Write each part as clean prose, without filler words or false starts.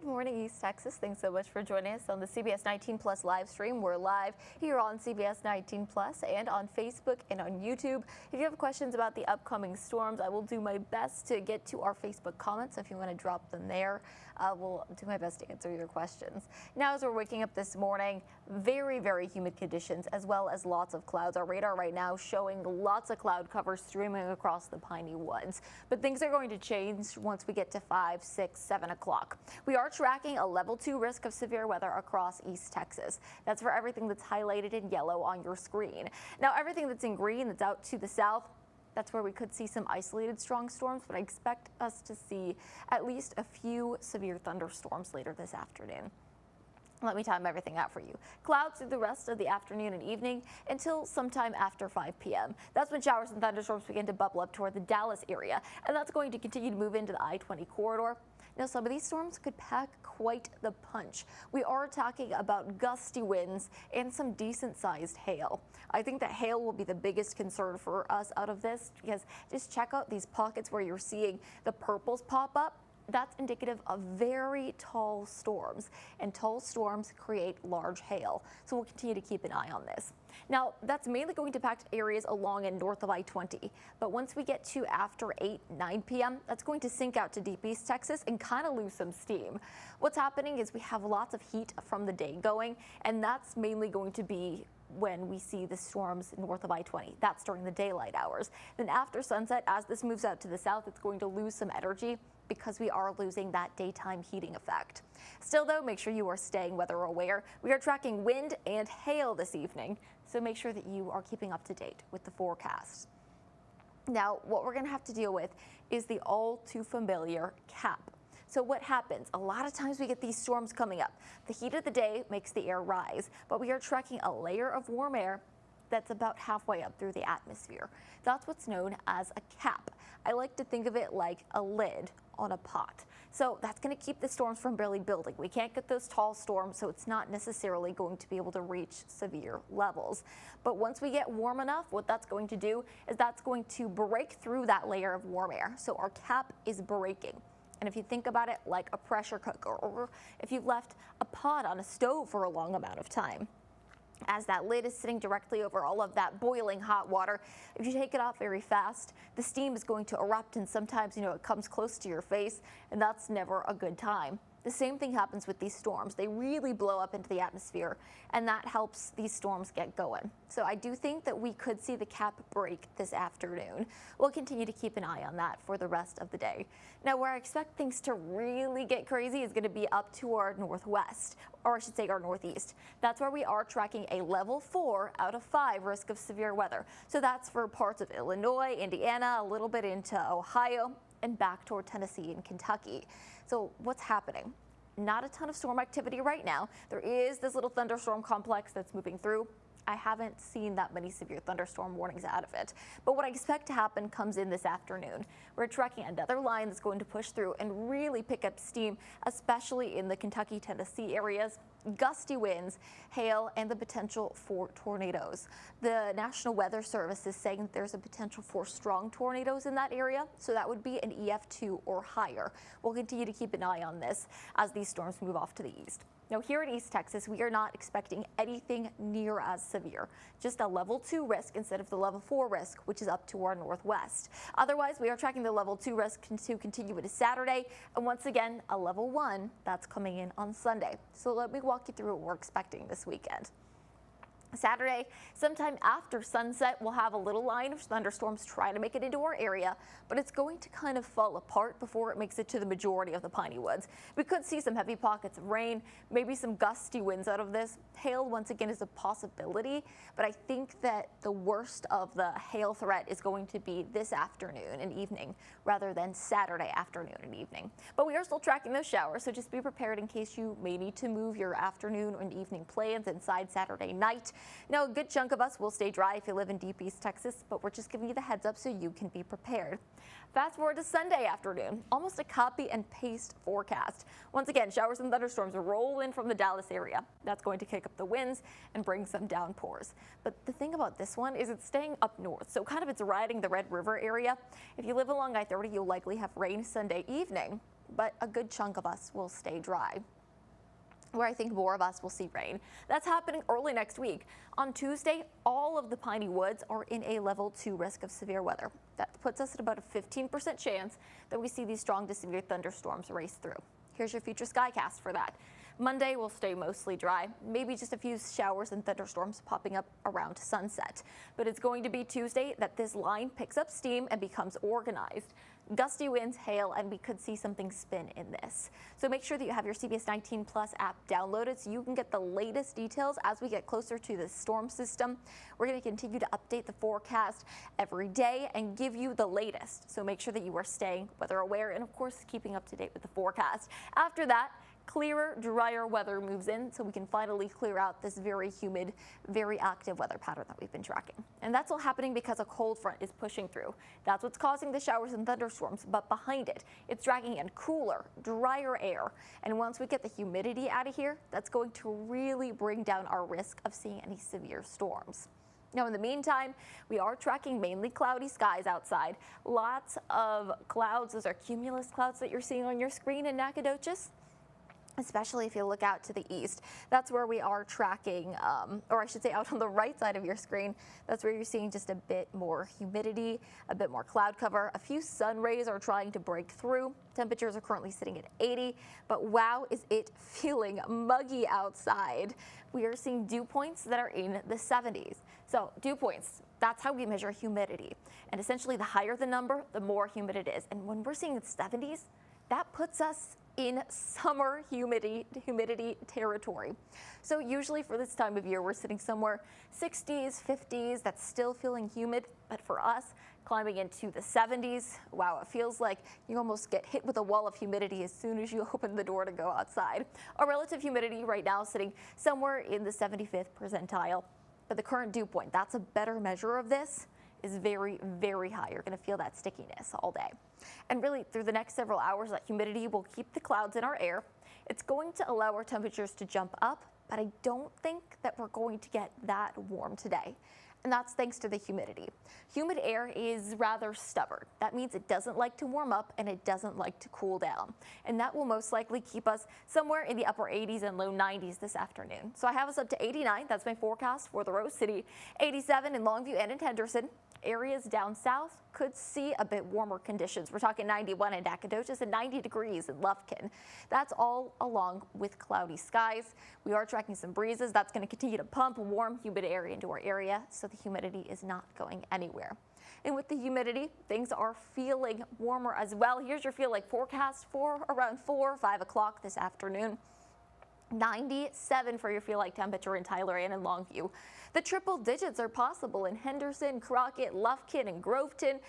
Good morning, East Texas. Thanks so much for joining us on the CBS 19 Plus live stream. We're live here on CBS 19 Plus and on Facebook and on YouTube. If you have questions about the upcoming storms, I will do my best to get to our Facebook comments. If you want to drop them there, we'll do my best to answer your questions. Now, as we're waking up this morning, very, very humid conditions as well as lots of clouds. Our radar right now showing lots of cloud cover streaming across the Piney Woods. But things are going to change once we get to 5, 6, 7 o'clock. We are tracking a level 2 risk of severe weather across East Texas. That's for everything that's highlighted in yellow on your screen. Now, everything that's in green that's out to the south, that's where we could see some isolated strong storms, but I expect us to see at least a few severe thunderstorms later this afternoon. Let me time everything out for you. Clouds through the rest of the afternoon and evening until sometime after 5 p.m. That's when showers and thunderstorms begin to bubble up toward the Dallas area, and that's going to continue to move into the I-20 corridor. Now, some of these storms could pack quite the punch. We are talking about gusty winds and some decent-sized hail. I think that hail will be the biggest concern for us out of this, because just check out these pockets where you're seeing the purples pop up. That's indicative of very tall storms, and tall storms create large hail. So we'll continue to keep an eye on this. Now, that's mainly going to impact areas along and north of I-20, but once we get to after 8, 9 p.m., that's going to sink out to deep East Texas and kind of lose some steam. What's happening is we have lots of heat from the day going, and that's mainly going to be when we see the storms north of I-20. That's during the daylight hours. Then after sunset, as this moves out to the south, it's going to lose some energy because we are losing that daytime heating effect. Still, though, make sure you are staying weather aware. We are tracking wind and hail this evening, so make sure that you are keeping up to date with the forecast. Now, what we're going to have to deal with is the all too familiar cap. So what happens? A lot of times we get these storms coming up. The heat of the day makes the air rise, but we are tracking a layer of warm air that's about halfway up through the atmosphere. That's what's known as a cap. I like to think of it like a lid on a pot. So that's going to keep the storms from barely building. We can't get those tall storms, so it's not necessarily going to be able to reach severe levels. But once we get warm enough, what that's going to do is that's going to break through that layer of warm air. So our cap is breaking. And if you think about it like a pressure cooker, or if you've left a pot on a stove for a long amount of time, as that lid is sitting directly over all of that boiling hot water, if you take it off very fast, the steam is going to erupt, and sometimes, it comes close to your face, and that's never a good time. The same thing happens with these storms. They really blow up into the atmosphere, and that helps these storms get going. So I do think that we could see the cap break this afternoon. We'll continue to keep an eye on that for the rest of the day. Now, where I expect things to really get crazy is going to be up to our northwest, or I should say our northeast. That's where we are tracking a level 4 out of 5 risk of severe weather. So that's for parts of Illinois, Indiana, a little bit into Ohio, and back toward Tennessee and Kentucky. So what's happening? Not a ton of storm activity right now. There is this little thunderstorm complex that's moving through. I haven't seen that many severe thunderstorm warnings out of it. But what I expect to happen comes in this afternoon. We're tracking another line that's going to push through and really pick up steam, especially in the Kentucky, Tennessee areas. Gusty winds, hail, and the potential for tornadoes. The National Weather Service is saying that there's a potential for strong tornadoes in that area, so that would be an EF2 or higher. We'll continue to keep an eye on this as these storms move off to the east. Now, here in East Texas, we are not expecting anything near as severe, just a level 2 risk instead of the level 4 risk, which is up to our northwest. Otherwise, we are tracking the level 2 risk to continue into Saturday, and once again, a level 1 that's coming in on Sunday. So let me walk you through what we're expecting this weekend. Saturday, sometime after sunset, we'll have a little line of thunderstorms try to make it into our area, but it's going to kind of fall apart before it makes it to the majority of the Piney Woods. We could see some heavy pockets of rain, maybe some gusty winds out of this. Hail, once again, is a possibility, but I think that the worst of the hail threat is going to be this afternoon and evening rather than Saturday afternoon and evening. But we are still tracking those showers, so just be prepared in case you may need to move your afternoon and evening plans inside Saturday night. Now, a good chunk of us will stay dry if you live in deep East Texas, but we're just giving you the heads up so you can be prepared. Fast forward to Sunday afternoon, almost a copy and paste forecast. Once again, showers and thunderstorms roll in from the Dallas area. That's going to kick up the winds and bring some downpours. But the thing about this one is it's staying up north, so kind of it's riding the Red River area. If you live along I-30, you'll likely have rain Sunday evening. but a good chunk of us will stay dry. Where I think more of us will see rain. That's happening early next week. On Tuesday, all of the piney woods are in a level 2 risk of severe weather. That puts us at about a 15% chance that we see these strong to severe thunderstorms race through. Here's your future skycast for that. Monday will stay mostly dry, maybe just a few showers and thunderstorms popping up around sunset. But it's going to be Tuesday that this line picks up steam and becomes organized. Gusty winds, hail, and we could see something spin in this. So make sure that you have your CBS 19 Plus app downloaded so you can get the latest details as we get closer to the storm system. We're going to continue to update the forecast every day and give you the latest. So make sure that you are staying weather aware and, of course, keeping up to date with the forecast. After that, clearer, drier weather moves in so we can finally clear out this very humid, very active weather pattern that we've been tracking. And that's all happening because a cold front is pushing through. That's what's causing the showers and thunderstorms, but behind it, it's dragging in cooler, drier air. And once we get the humidity out of here, that's going to really bring down our risk of seeing any severe storms. Now, in the meantime, we are tracking mainly cloudy skies outside. Lots of clouds. Those are cumulus clouds that you're seeing on your screen in Nacogdoches. Especially if you look out to the east. That's where we are tracking, or I should say out on the right side of your screen, that's where you're seeing just a bit more humidity, a bit more cloud cover. A few sun rays are trying to break through. Temperatures are currently sitting at 80, but wow, is it feeling muggy outside. We are seeing dew points that are in the 70s. So dew points, that's how we measure humidity. And essentially the higher the number, the more humid it is. And when we're seeing the 70s, that puts us in summer humidity territory. So usually for this time of year, we're sitting somewhere 60s, 50s, that's still feeling humid. But for us, climbing into the 70s, wow, it feels like you almost get hit with a wall of humidity as soon as you open the door to go outside. Our relative humidity right now sitting somewhere in the 75th percentile. But the current dew point, that's a better measure of this, is very, very high. You're going to feel that stickiness all day. And really, through the next several hours, that humidity will keep the clouds in our air. It's going to allow our temperatures to jump up, but I don't think that we're going to get that warm today. And that's thanks to the humidity. Humid air is rather stubborn. That means it doesn't like to warm up and it doesn't like to cool down. And that will most likely keep us somewhere in the upper 80s and low 90s this afternoon. So I have us up to 89. That's my forecast for the Rose City. 87 in Longview and in Henderson. Areas down south could see a bit warmer conditions. We're talking 91 in Nacogdoches and 90 degrees in Lufkin. That's all along with cloudy skies. We are tracking some breezes. That's going to continue to pump warm, humid air into our area, so the humidity is not going anywhere. And with the humidity, things are feeling warmer as well. Here's your feel like forecast for around 4 or 5 o'clock this afternoon. 97 for your feel like temperature in Tyler and in Longview. The triple digits are possible in Henderson, Crockett, Lufkin, and Groveton.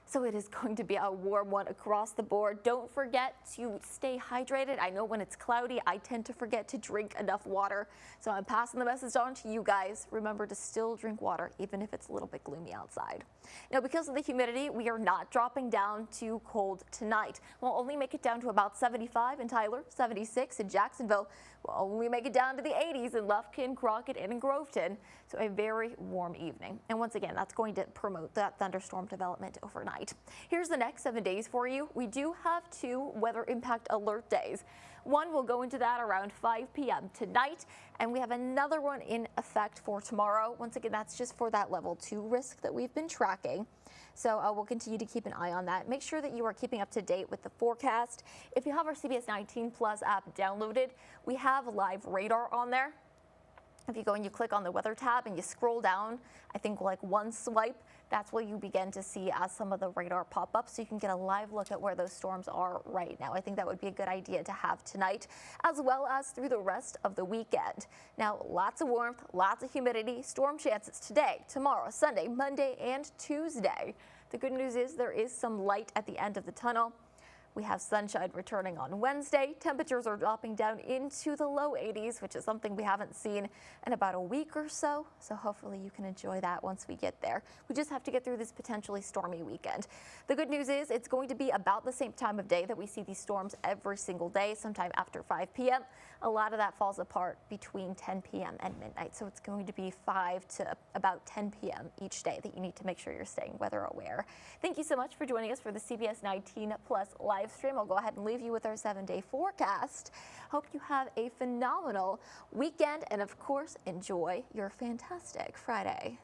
So it is going to be a warm one across the board. Don't forget to stay hydrated. I know when it's cloudy, I tend to forget to drink enough water. So I'm passing the message on to you guys. Remember to still drink water, even if it's a little bit gloomy outside. Now, because of the humidity, we are not dropping down to cold tonight. We'll only make it down to about 75 in Tyler, 76 in Jacksonville. We'll only make it down to the 80s in Lufkin, Crockett, and in Groveton. So a very warm evening. And once again, that's going to promote that thunderstorm development overnight. Here's the next 7 days for you. We do have 2 weather impact alert days. One will go into that around 5 p.m. tonight, and we have another one in effect for tomorrow. Once again, that's just for that level 2 risk that we've been tracking. So we'll continue to keep an eye on that. Make sure that you are keeping up to date with the forecast. If you have our CBS 19 Plus app downloaded, we have live radar on there. If you go and you click on the weather tab and you scroll down, I think like one swipe, that's where you begin to see some of the radar pop up, so you can get a live look at where those storms are right now. I think that would be a good idea to have tonight, as well as through the rest of the weekend. Now, lots of warmth, lots of humidity, storm chances today, tomorrow, Sunday, Monday, and Tuesday. The good news is there is some light at the end of the tunnel. We have sunshine returning on Wednesday. Temperatures are dropping down into the low 80s, which is something we haven't seen in about a week or so. So hopefully you can enjoy that once we get there. We just have to get through this potentially stormy weekend. The good news is it's going to be about the same time of day that we see these storms every single day, sometime after 5 p.m. A lot of that falls apart between 10 p.m. and midnight. So it's going to be 5 to about 10 p.m. each day that you need to make sure you're staying weather aware. Thank you so much for joining us for the CBS 19 Plus live live stream. I'll go ahead and leave you with our 7-day forecast. Hope you have a phenomenal weekend and, of course, enjoy your fantastic Friday.